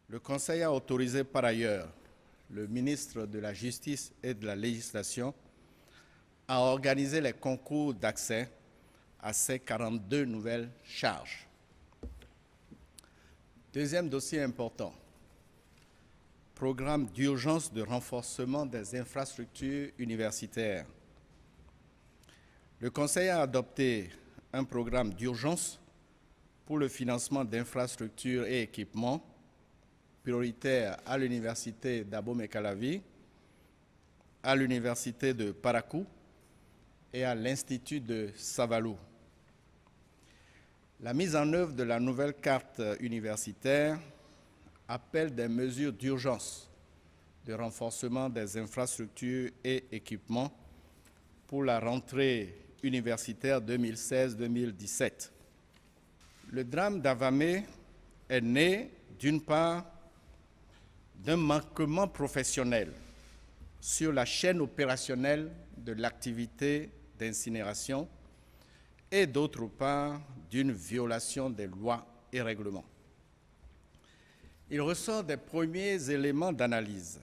Le Conseil a autorisé par ailleurs le ministre de la Justice et de la Législation à organiser les concours d'accès à ces 42 nouvelles charges. Deuxième dossier important, programme d'urgence de renforcement des infrastructures universitaires. Le Conseil a adopté un programme d'urgence pour le financement d'infrastructures et équipements prioritaires à l'université d'Abomey-Calavi, à l'université de Parakou et à l'Institut de Savalou. La mise en œuvre de la nouvelle carte universitaire appelle des mesures d'urgence de renforcement des infrastructures et équipements pour la rentrée universitaire 2016-2017. Le drame d'Avamé est né, d'une part, d'un manquement professionnel sur la chaîne opérationnelle de l'activité d'incinération et d'autre part d'une violation des lois et règlements. Il ressort des premiers éléments d'analyse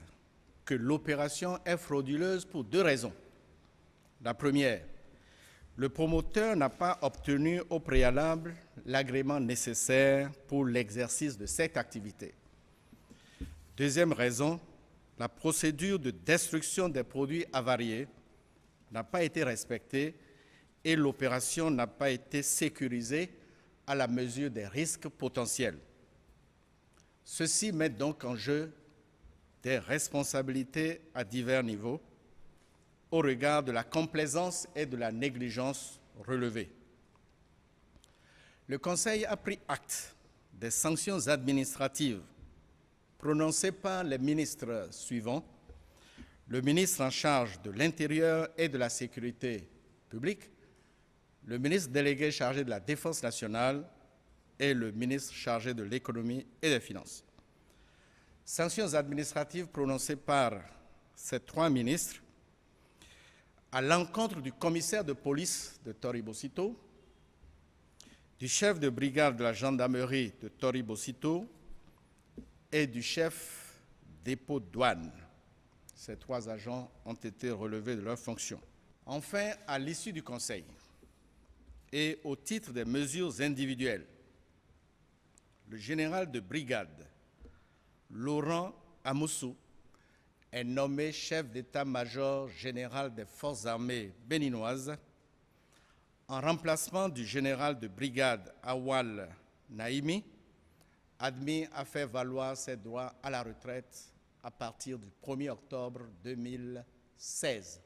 que l'opération est frauduleuse pour deux raisons. La première, le promoteur n'a pas obtenu au préalable l'agrément nécessaire pour l'exercice de cette activité. Deuxième raison, la procédure de destruction des produits avariés n'a pas été respectée et l'opération n'a pas été sécurisée à la mesure des risques potentiels. Ceci met donc en jeu des responsabilités à divers niveaux au regard de la complaisance et de la négligence relevées. Le Conseil a pris acte des sanctions administratives prononcées par les ministres suivants: le ministre en charge de l'Intérieur et de la Sécurité publique, le ministre délégué chargé de la Défense nationale et le ministre chargé de l'Économie et des Finances. Sanctions administratives prononcées par ces trois ministres à l'encontre du commissaire de police de Toribocito, du chef de brigade de la gendarmerie de Toribocito et du chef dépôt douane. Ces trois agents ont été relevés de leurs fonctions. Enfin, à l'issue du Conseil et au titre des mesures individuelles, le général de brigade Laurent Amoussou est nommé chef d'état-major général des forces armées béninoises en remplacement du général de brigade Awal Naïmi, admis à faire valoir ses droits à la retraite à partir du 1er octobre 2016.